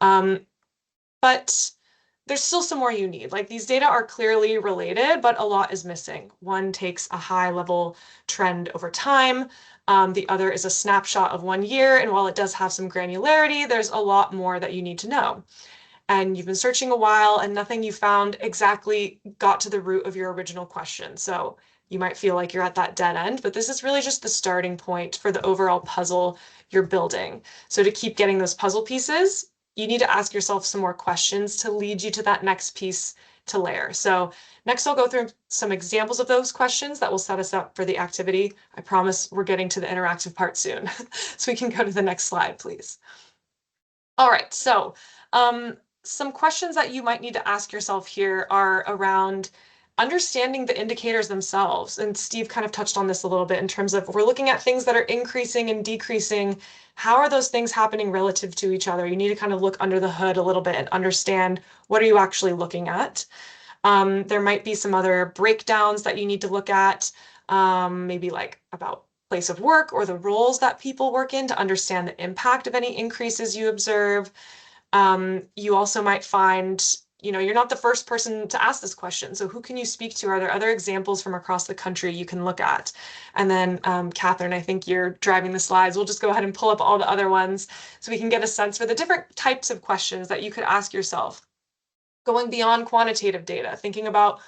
But there's still some more you need. Like, these data are clearly related, but a lot is missing. One takes a high level trend over time. The other is a snapshot of 1 year. And while it does have some granularity, there's a lot more that you need to know. And you've been searching a while and nothing you found exactly got to the root of your original question. So you might feel like you're at that dead end, but this is really just the starting point for the overall puzzle you're building. So to keep getting those puzzle pieces, you need to ask yourself some more questions to lead you to that next piece to layer. So next I'll go through some examples of those questions that will set us up for the activity. I promise we're getting to the interactive part soon. So we can go to the next slide, please. All right, so some questions that you might need to ask yourself here are around understanding the indicators themselves. And Steve kind of touched on this a little bit in terms of we're looking at things that are increasing and decreasing. How are those things happening relative to each other? You need to kind of look under the hood a little bit and understand what are you actually looking at. There might be some other breakdowns that you need to look at, maybe like about place of work or the roles that people work in to understand the impact of any increases you observe. You also might find, you're not the first person to ask this question. So who can you speak to? Are there other examples from across the country you can look at? And then, Catherine, I think you're driving the slides. We'll just go ahead and pull up all the other ones so we can get a sense for the different types of questions that you could ask yourself. Going beyond quantitative data, thinking about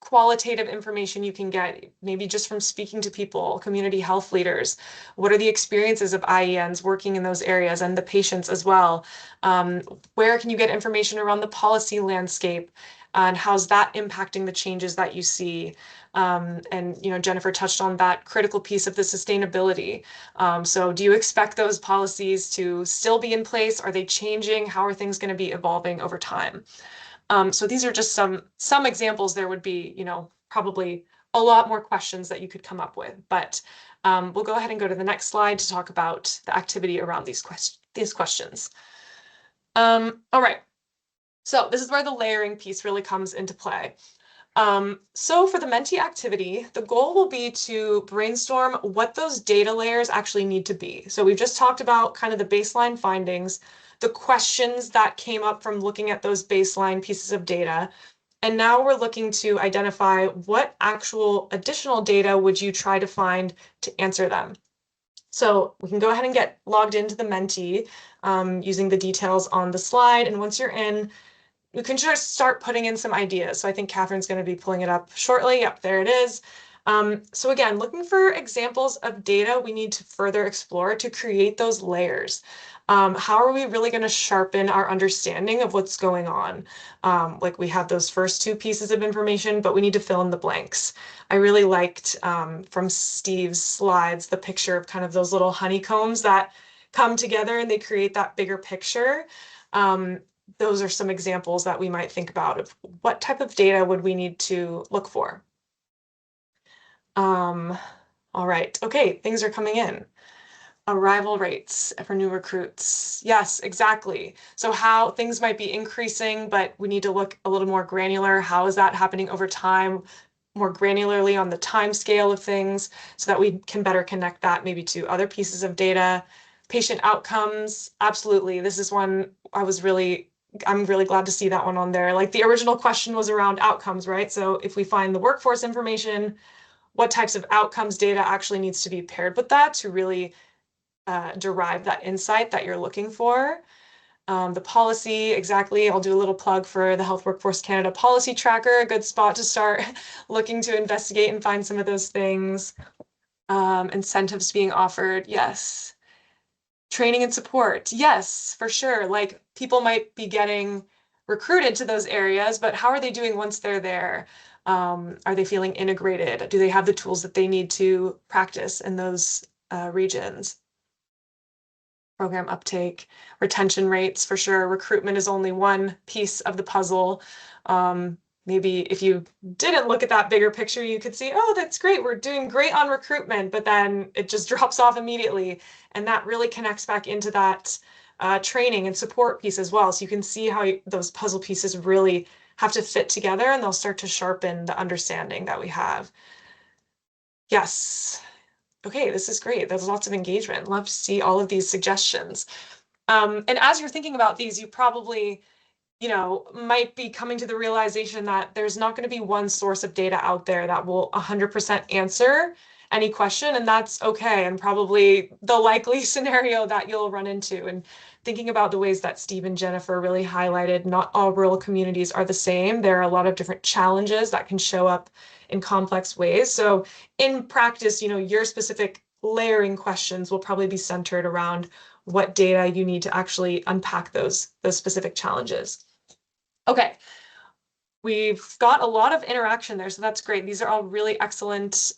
qualitative information you can get, maybe just from speaking to people, community health leaders. What are the experiences of IENs working in those areas and the patients as well? Where can you get information around the policy landscape and how's that impacting the changes that you see? And Jennifer touched on that critical piece of the sustainability. So do you expect those policies to still be in place? Are they changing? How are things going to be evolving over time? So these are just some examples. There would be, probably a lot more questions that you could come up with, but we'll go ahead and go to the next slide to talk about the activity around these questions. All right, so this is where the layering piece really comes into play. So for the Menti activity, the goal will be to brainstorm what those data layers actually need to be. So we've just talked about kind of the baseline findings, the questions that came up from looking at those baseline pieces of data. And now we're looking to identify what actual additional data would you try to find to answer them. So we can go ahead and get logged into the Menti using the details on the slide. And once you're in, you can just start putting in some ideas. So I think Catherine's going to be pulling it up shortly. Yep, there it is. So again, looking for examples of data we need to further explore to create those layers. How are we really going to sharpen our understanding of what's going on? Like we have those first two pieces of information, but we need to fill in the blanks. I really liked from Steve's slides, the picture of kind of those little honeycombs that come together and they create that bigger picture. Those are some examples that we might think about of what type of data would we need to look for. All right, okay, things are coming in. Arrival rates for new recruits. Yes, exactly. So how things might be increasing, but we need to look a little more granular. How is that happening over time? More granularly on the time scale of things so that we can better connect that maybe to other pieces of data. Patient outcomes, absolutely. This is one I'm really glad to see that one on there. Like the original question was around outcomes, right? So if we find the workforce information, what types of outcomes data actually needs to be paired with that to really derive that insight that you're looking for. The policy, exactly. I'll do a little plug for the Health Workforce Canada policy tracker, a good spot to start looking to investigate and find some of those things. Incentives being offered, yes. Training and support, yes, for sure. Like people might be getting recruited to those areas, but how are they doing once they're there? Are they feeling integrated? Do they have the tools that they need to practice in those regions? Program uptake, retention rates, for sure. Recruitment is only one piece of the puzzle. Maybe if you didn't look at that bigger picture, you could see, oh, that's great. We're doing great on recruitment, but then it just drops off immediately. And that really connects back into that training and support piece as well. So you can see how those puzzle pieces really have to fit together and they'll start to sharpen the understanding that we have. Yes. Okay, this is great. There's lots of engagement. Love to see all of these suggestions. And as you're thinking about these, you probably, might be coming to the realization that there's not going to be one source of data out there that will 100% answer any question, and that's okay, and probably the likely scenario that you'll run into. And thinking about the ways that Steve and Jennifer really highlighted, not all rural communities are the same. There are a lot of different challenges that can show up in complex ways. So in practice, your specific layering questions will probably be centered around what data you need to actually unpack those specific challenges. Okay, we've got a lot of interaction there, so that's great. These are all really excellent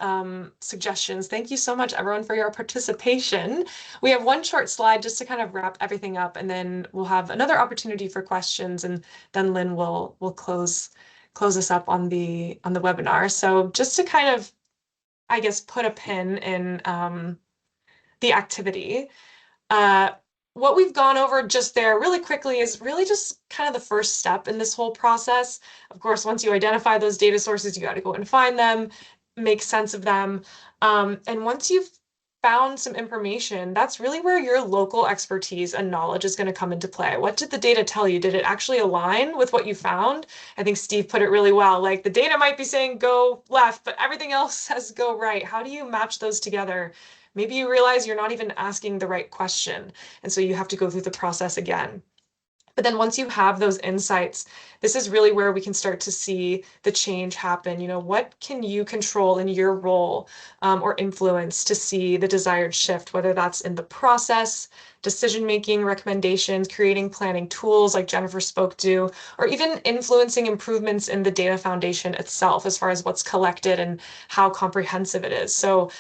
suggestions. Thank you so much, everyone, for your participation. We have one short slide just to kind of wrap everything up, and then we'll have another opportunity for questions, and then Lynn will close us up on the webinar. So just to kind of, I guess, put a pin in the activity. What we've gone over just there really quickly is really just kind of the first step in this whole process. Of course, once you identify those data sources, you got to go and find them, make sense of them. And once you've found some information, that's really where your local expertise and knowledge is going to come into play. What did the data tell you? Did it actually align with what you found? I think Steve put it really well. Like, the data might be saying go left, but everything else says go right. How do you match those together? Maybe you realize you're not even asking the right question, and so you have to go through the process again. But then once you have those insights, this is really where we can start to see the change happen. You know, what can you control in your role or influence to see the desired shift, whether that's in the process, decision-making, recommendations, creating planning tools like Jennifer spoke to, or even influencing improvements in the data foundation itself as far as what's collected and how comprehensive it is. So,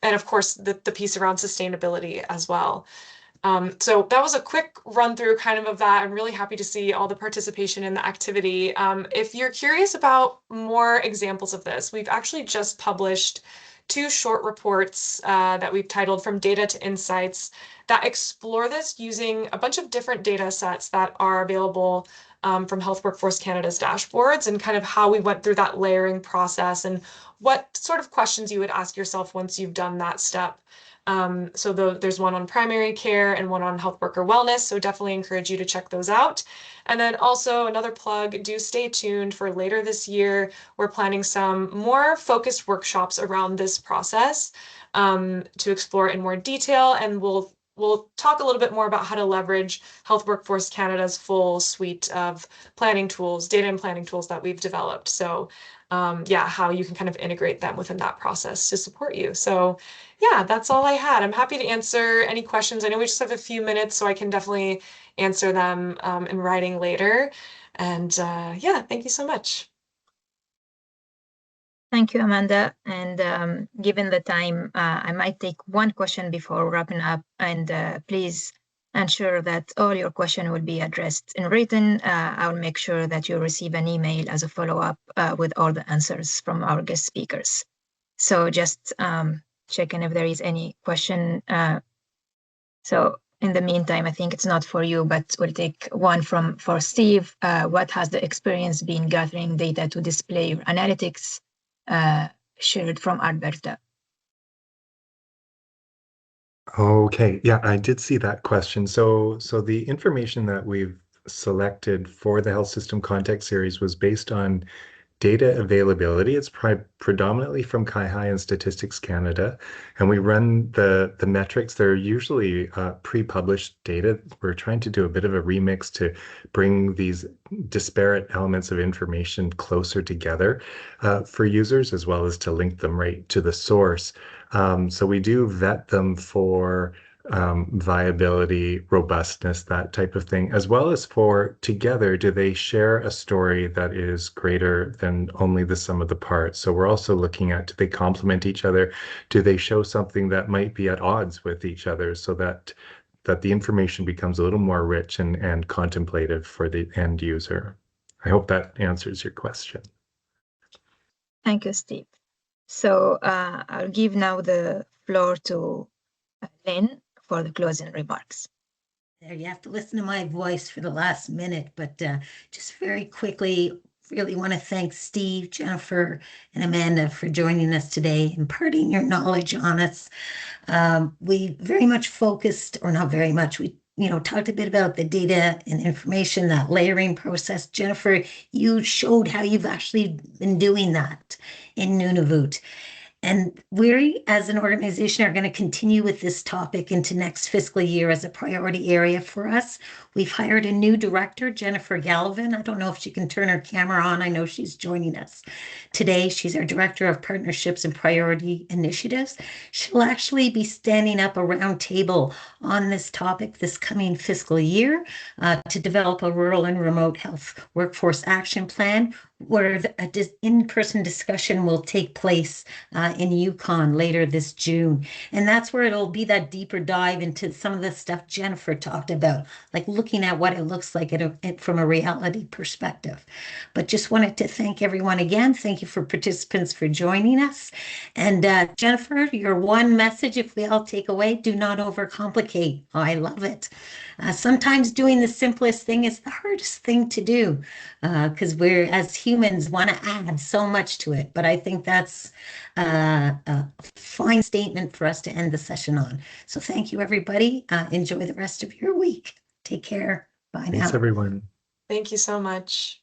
and of course, the piece around sustainability as well. So that was a quick run through kind of that. I'm really happy to see all the participation in the activity. If you're curious about more examples of this, we've actually just published 2 short reports that we've titled From Data to Insights that explore this using a bunch of different data sets that are available from Health Workforce Canada's dashboards, and kind of how we went through that layering process and what sort of questions you would ask yourself once you've done that step. So there's one on primary care and one on health worker wellness, so definitely encourage you to check those out. And then also another plug, do stay tuned for later this year. We're planning some more focused workshops around this process to explore in more detail, and we'll talk a little bit more about how to leverage Health Workforce Canada's full suite of planning tools, data and planning tools that we've developed. So yeah, how you can kind of integrate them within that process to support you. So yeah, that's all I had. I'm happy to answer any questions. I know we just have a few minutes, so I can definitely answer them in writing later. And yeah, thank you so much. Thank you, Amanda. And given the time, I might take one question before wrapping up. And please ensure that all your question will be addressed in written. I'll make sure that you receive an email as a follow-up with all the answers from our guest speakers. So just checking if there is any question. So in the meantime, I think it's not for you, but we'll take one for Steve. What has the experience been gathering data to display your analytics shared from Alberta? Okay, yeah, I did see that question. So the information that we've selected for the Health System Context Series was based on data availability. It's predominantly from CIHI and Statistics Canada, and we run the metrics. They're usually pre-published data. We're trying to do a bit of a remix to bring these disparate elements of information closer together for users, as well as to link them right to the source. So we do vet them for viability, robustness, that type of thing, as well as for together, do they share a story that is greater than only the sum of the parts? So we're also looking at, do they complement each other? Do they show something that might be at odds with each other, so that the information becomes a little more rich and contemplative for the end user? I hope that answers your question. Thank you, Steve. So I'll give now the floor to Lynn for the closing remarks. There, you have to listen to my voice for the last minute, but just very quickly, really want to thank Steve, Jennifer, and Amanda for joining us today, imparting your knowledge on us. We very much focused, or not very much, we talked a bit about the data and information, that layering process. Jennifer, you showed how you've actually been doing that in Nunavut. And we, as an organization, are going to continue with this topic into next fiscal year as a priority area for us. We've hired a new director, Jennifer Galvin. I don't know if she can turn her camera on. I know she's joining us today. She's our Director of Partnerships and Priority Initiatives. She'll actually be standing up a round table on this topic this coming fiscal year to develop a rural and remote health workforce action plan, where an in-person discussion will take place in Yukon later this June. And that's where it'll be that deeper dive into some of the stuff Jennifer talked about, like looking at what it looks like from a reality perspective. But just wanted to thank everyone again. Thank you for participants for joining us. And Jennifer, your one message, if we all take away, do not overcomplicate. Oh, I love it. Sometimes doing the simplest thing is the hardest thing to do because we're, as humans, want to add so much to it. But I think that's a fine statement for us to end the session on. So thank you, everybody. Enjoy the rest of your week. Take care. Bye now. Thanks, everyone. Thank you so much.